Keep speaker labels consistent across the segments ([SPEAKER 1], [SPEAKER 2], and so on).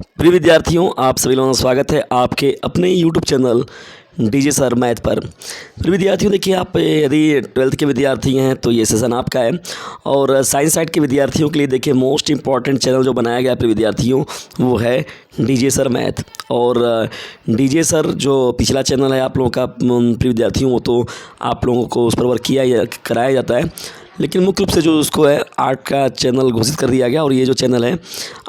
[SPEAKER 1] प्रिय विद्यार्थियों, आप सभी लोगों का स्वागत है आपके अपने YouTube channel DJ sir math पर। प्रिय विद्यार्थियों, देखिए, आप यदि 12th के विद्यार्थी हैं तो ये सेशन आपका है। और साइंस साइड के विद्यार्थियों के लिए देखिए मोस्ट इंपॉर्टेंट चैनल जो बनाया गया है प्रिय विद्यार्थियों, वो है डीजे सर मैथ। और डीजे सर जो पिछला चैनल है आप लोगों का प्रिय विद्यार्थियों, वो तो आप लोगों को उस पर वर्क कराया जाता है, लेकिन मुख्य रूप से जो उसको है आर्ट का चैनल घोषित कर दिया गया। और ये जो चैनल है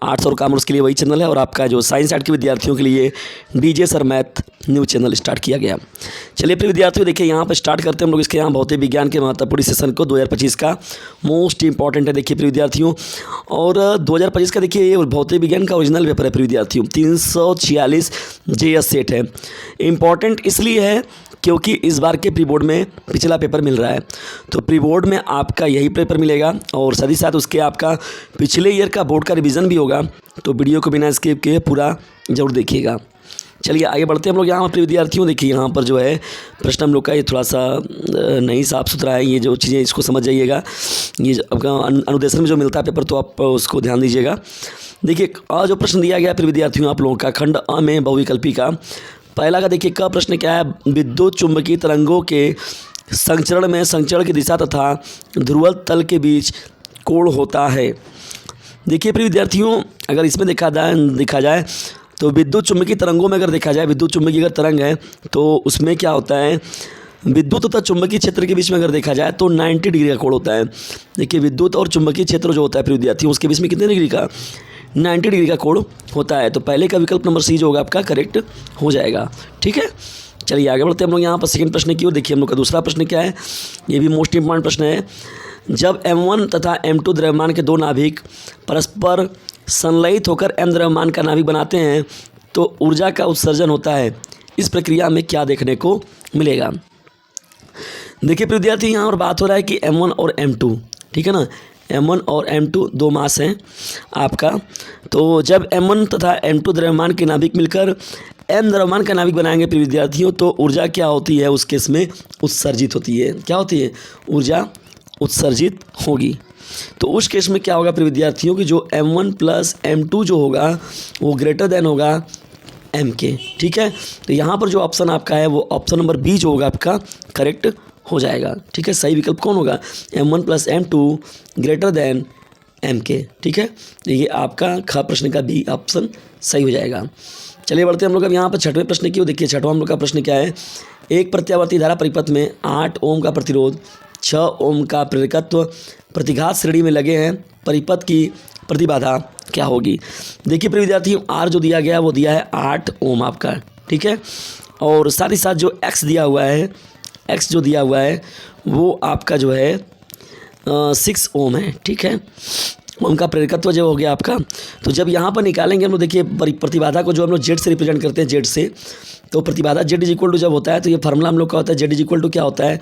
[SPEAKER 1] आर्ट्स और कॉमर्स के लिए वही चैनल है, और आपका जो साइंस आर्ट के विद्यार्थियों के लिए DJ sir math new channel start किया गया। चलिए प्रिय विद्यार्थियों, देखिए यहाँ पर स्टार्ट करते हैं हम लोग इसके यहाँ भौतिक विज्ञान के महत्वपूर्ण सेशन को 2025 का मोस्ट इंपॉर्टेंट है। देखिए प्रिय विद्यार्थियों, और 2025 का देखिए ये भौतिक विज्ञान का ओरिजिनल पेपर है प्रिय विद्यार्थियों, 346 JS सेट है। इम्पॉर्टेंट इसलिए है क्योंकि इस बार के प्री बोर्ड में पिछला पेपर मिल रहा है, तो प्री बोर्ड में आपका यही पेपर मिलेगा और साथ ही साथ उसके आपका पिछले ईयर का बोर्ड का रिवीजन भी होगा। तो वीडियो को बिना स्किप किए पूरा जरूर देखिएगा। चलिए आगे बढ़ते हैं हम लोग। यहाँ पर विद्यार्थियों देखिए यहाँ पर जो है प्रश्न हम लोग का ये थोड़ा सा नहीं साफ़ सुथरा है, ये जो चीज़ें इसको समझ जाइएगा। ये आपका अनुदेशन में जो मिलता है पेपर, तो आप उसको ध्यान दीजिएगा। देखिए आज जो प्रश्न दिया गया है विद्यार्थियों आप लोगों का खंड अ में बहुविकल्पी का पहला का देखिए का प्रश्न क्या है, विद्युत चुंबकीय तरंगों के संचरण में संचरण की दिशा तथा ध्रुव तल के बीच कोण होता है। देखिए प्रिय विद्यार्थियों, अगर इसमें देखा जाए तो विद्युत चुंबकीय तरंगों में अगर देखा जाए, विद्युत चुंबकीय अगर तरंग है तो उसमें क्या होता है, विद्युत तथा चुंबकीय क्षेत्र के बीच में अगर देखा जाए तो 90 डिग्री का कोण होता है। देखिए विद्युत और चुंबकीय क्षेत्र जो होता है प्रिय विद्यार्थियों, उसके बीच में कितने डिग्री का, 90 डिग्री का कोण होता है। तो पहले का विकल्प नंबर सी जो होगा आपका करेक्ट हो जाएगा। ठीक है, चलिए आगे बढ़ते हैं हम लोग यहाँ पर सेकंड प्रश्न की ओर। देखिए हम लोग का दूसरा प्रश्न क्या है, ये भी मोस्ट इंपॉर्टेंट प्रश्न है। जब M1 तथा M2 द्रव्यमान के दो नाभिक परस्पर संलयित होकर M द्रव्यमान का नाभिक बनाते हैं तो ऊर्जा का उत्सर्जन होता है। इस प्रक्रिया में क्या देखने को मिलेगा। देखिए प्रिय विद्यार्थी, यहाँ पर बात हो रहा है कि M1 और M2, ठीक है ना, M1 और M2 दो मास हैं आपका। तो जब M1 तथा M2 द्रव्यमान के नाभिक मिलकर M द्रव्यमान का नाभिक बनाएंगे प्रिय विद्यार्थियों, तो ऊर्जा क्या होती है उस केस में, उत्सर्जित होती है। क्या होती है, ऊर्जा उत्सर्जित होगी। तो उस केस में क्या होगा प्रिय विद्यार्थियों की जो M1 प्लस M2 जो होगा वो ग्रेटर देन होगा M के। ठीक है, तो यहाँ पर जो ऑप्शन आपका है वो ऑप्शन नंबर बी जो होगा आपका करेक्ट हो जाएगा। ठीक है, सही विकल्प कौन होगा, M1 plus M2 greater than M के। ठीक है, ये आपका ख प्रश्न का बी ऑप्शन सही हो जाएगा। चलिए बढ़ते हैं हम लोग अब यहाँ पर छठवें प्रश्न की। देखिए छठवां हम लोग का प्रश्न क्या है, एक प्रत्यावर्ती धारा परिपथ में 8 ओम का प्रतिरोध, 6 ओम का प्रेरकत्व प्रतिघात श्रेणी में लगे हैं, परिपथ की प्रतिबाधा क्या होगी। देखिए प्रिय विद्यार्थियों, आर जो दिया गया वो दिया है 8 ओम आपका। ठीक है, और साथ ही साथ जो एक्स दिया हुआ है, एक्स जो दिया हुआ है वो आपका जो है 6 ओम है। ठीक है, ओम का प्रेरकत्व जो हो गया आपका। तो जब यहाँ पर निकालेंगे हम लोग, देखिए प्रतिबाधा को जो हम लोग जेड से रिप्रेजेंट करते हैं, जेड से, तो प्रतिबाधा जेड इज इक्वल टू जब होता है तो ये फार्मूला हम लोग का होता है, जेड इज इक्वल टू क्या होता है,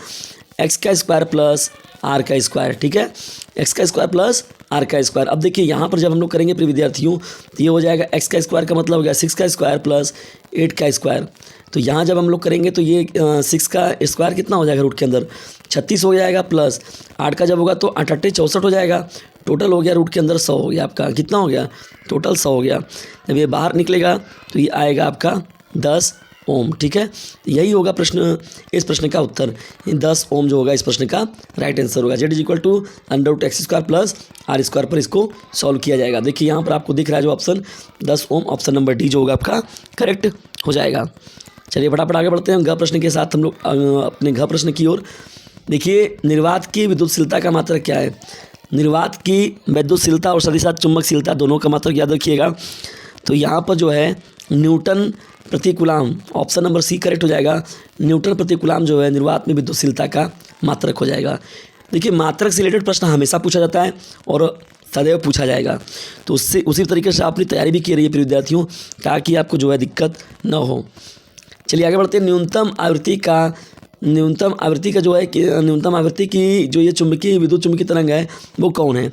[SPEAKER 1] एक्स का स्क्वायर प्लस आर का स्क्वायर। ठीक है, एक्स का स्क्वायर प्लस आर का स्क्वायर। अब देखिए यहाँ पर जब हम लोग करेंगे प्रिय विद्यार्थियों तो ये हो जाएगा एक्स का स्क्वायर का मतलब हो गया 6 का स्क्वायर प्लस 8 का स्क्वायर। तो यहाँ जब हम लोग करेंगे तो ये 6 का स्क्वायर कितना हो जाएगा, रूट के अंदर 36 हो जाएगा, प्लस 8 का जब होगा तो 8 8 64 हो जाएगा, टोटल हो गया रूट के अंदर 100 हो गया आपका। कितना हो गया, टोटल 100 हो गया। जब ये बाहर निकलेगा तो ये आएगा आपका 10 ओम। ठीक है, यही होगा प्रश्न, इस प्रश्न का उत्तर 10 ओम जो होगा इस प्रश्न का राइट आंसर होगा। Z is equal to under x square plus r square पर इसको सॉल्व किया जाएगा। देखिए यहाँ पर आपको दिख रहा है जो ऑप्शन 10 ओम, ऑप्शन नंबर डी जो होगा आपका करेक्ट हो जाएगा। चलिए फटाफट आगे बढ़ते हैं घ प्रश्न के साथ हम लोग अपने घ प्रश्न की ओर। देखिए निर्वात की विद्युतशीलता का मात्रक क्या है। निर्वात की विद्युतशीलता और साथ ही साथ चुंबकशीलता दोनों का मात्रक याद रखिएगा। तो यहाँ पर जो है न्यूटन प्रति coulomb, option number C correct हो जाएगा। न्यूटन प्रति कूलाम जो है निर्वात में विद्युतशीलता का मात्रक हो जाएगा। देखिए मात्रक से रिलेटेड प्रश्न हमेशा पूछा जाता है और सदैव पूछा जाएगा, तो उससे उसी तरीके से अपनी तैयारी भी की रही है प्रिय विद्यार्थियों, ताकि आपको जो है दिक्कत न हो। चलिए आगे बढ़ते हैं। न्यूनतम आवृत्ति का जो है कि न्यूनतम आवृत्ति की जो ये चुंबकीय विद्युत चुंबकीय तरंग है वो कौन है।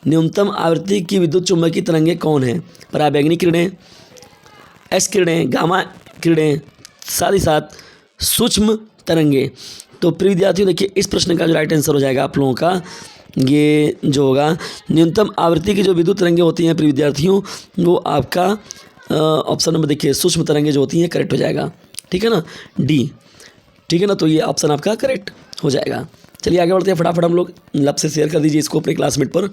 [SPEAKER 1] न्यूनतम आवृत्ति की विद्युत चुंबकीय तरंगें कौन है, पराबैंगनी किरणें, एक्स किरणें, गामा किरणें, साथ ही साथ सूक्ष्म तरंगे। तो प्रिय विद्यार्थियों देखिए इस प्रश्न का जो राइट आंसर हो जाएगा आप लोगों का ये जो होगा न्यूनतम आवृत्ति की जो विद्युत तरंगें होती हैं प्रिय विद्यार्थियों वो आपका ऑप्शन नंबर देखिए सूक्ष्म तरंगें जो होती हैं करेक्ट हो जाएगा, ठीक है ना, डी, ठीक है ना। तो ये ऑप्शन आपका करेक्ट हो जाएगा। चलिए आगे बढ़ते हैं, फटाफट हम लोग लब से शेयर कर दीजिए इसको अपने क्लासमेट पर।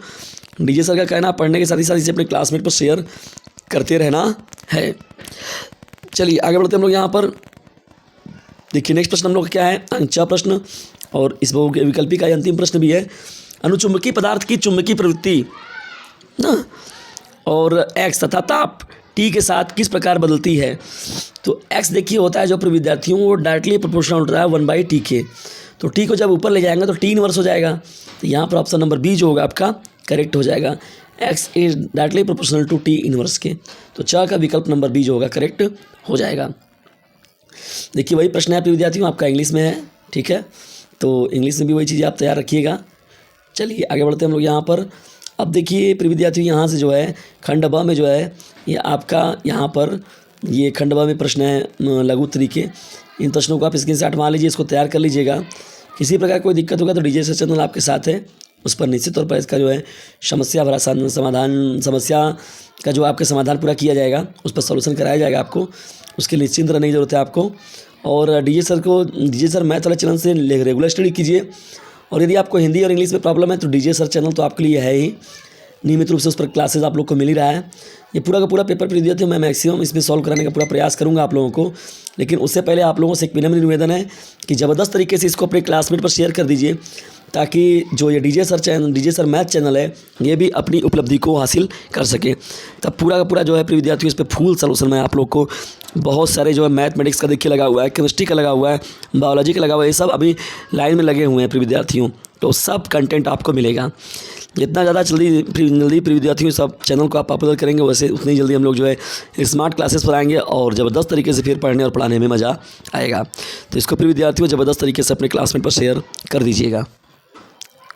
[SPEAKER 1] डीजे सर का कहना पढ़ने के साथ ही साथ इसे अपने क्लासमेट पर शेयर करते रहना है। चलिए आगे बढ़ते हैं हम लोग यहाँ पर। देखिए नेक्स्ट प्रश्न हम लोग क्या है, 4 प्रश्न, और इस विकल्पी का अंतिम प्रश्न भी है। अनुचुंबकीय पदार्थ की चुंबकीय प्रवृत्ति ना और एक्स तथा ताप टी के साथ किस प्रकार बदलती है। तो एक्स देखिए होता है जो पर विद्यार्थियों को डायरेक्टली प्रोपोर्शनल होता है 1/t के। तो टी को जब ऊपर ले जाएंगे तो टी इनवर्स हो जाएगा। तो यहाँ पर ऑप्शन नंबर बी जो होगा आपका करेक्ट हो जाएगा। X is directly proportional to t inverse के। तो च का विकल्प नंबर बी जो होगा करेक्ट हो जाएगा। देखिए वही प्रश्न है प्रिय विद्यार्थियों, आपका इंग्लिश में है, ठीक है, तो इंग्लिश में भी वही चीज़ें आप तैयार रखिएगा। चलिए आगे बढ़ते हैं हम लोग यहाँ पर। अब देखिए प्रिय विद्यार्थियों यहाँ से जो है खंड ब में जो है ये आपका यहाँ पर ये खंड ब में प्रश्न है लघु तरीके। इन प्रश्नों को आप स्क्रीनशॉट मार लीजिए, इसको तैयार कर लीजिएगा। किसी प्रकार कोई दिक्कत होगा तो डीजे सर चैनल आपके साथ है, उस पर निश्चित तौर पर इसका जो है समस्या का जो आपका समाधान पूरा किया जाएगा, उस पर सॉल्यूशन कराया जाएगा आपको, उसके लिए निश्चिंत रहने की ज़रूरत है आपको। और डीजे सर मैथ वाले चैनल से रेगुलर स्टडी कीजिए। और यदि आपको हिंदी और इंग्लिश में प्रॉब्लम है तो डीजे सर चैनल तो आपके लिए है ही, नियमित रूप से उस पर क्लासेस आप लोग को मिल ही रहा है। ये पूरा का पूरा पेपर विद्यार्थियों मैं मैक्सिमम इसमें सॉल्व कराने का पूरा प्रयास करूंगा आप लोगों को। लेकिन उससे पहले आप लोगों से एक विनम्र निवेदन है कि ज़बरदस्त तरीके से इसको अपने क्लासमेट पर शेयर कर दीजिए, ताकि जो ये डीजे सर मैथ चैनल है ये भी अपनी उपलब्धि को हासिल कर सके। तब पूरा का पूरा जो है प्रिय विद्यार्थियों इस पर फुल सलूशन मैं आप लोग को बहुत सारे जो है मैथमेटिक्स का देखिए लगा हुआ है, केमिस्ट्री का लगा हुआ है, बायोलॉजी का लगा हुआ है, ये सब अभी लाइन में लगे हुए हैं प्रिय विद्यार्थियों। तो सब कंटेंट आपको मिलेगा। जितना ज़्यादा जल्दी प्रिय विद्यार्थियों सब चैनल को आप पॉपुलर करेंगे वैसे उतनी जल्दी हम लोग जो है स्मार्ट क्लासेस पर आएंगे और ज़बरदस्त तरीके से फिर पढ़ने और पढ़ाने में मज़ा आएगा। तो इसको प्रिय विद्यार्थियों ज़बरदस्त तरीके से अपने क्लासमेट पर शेयर कर दीजिएगा।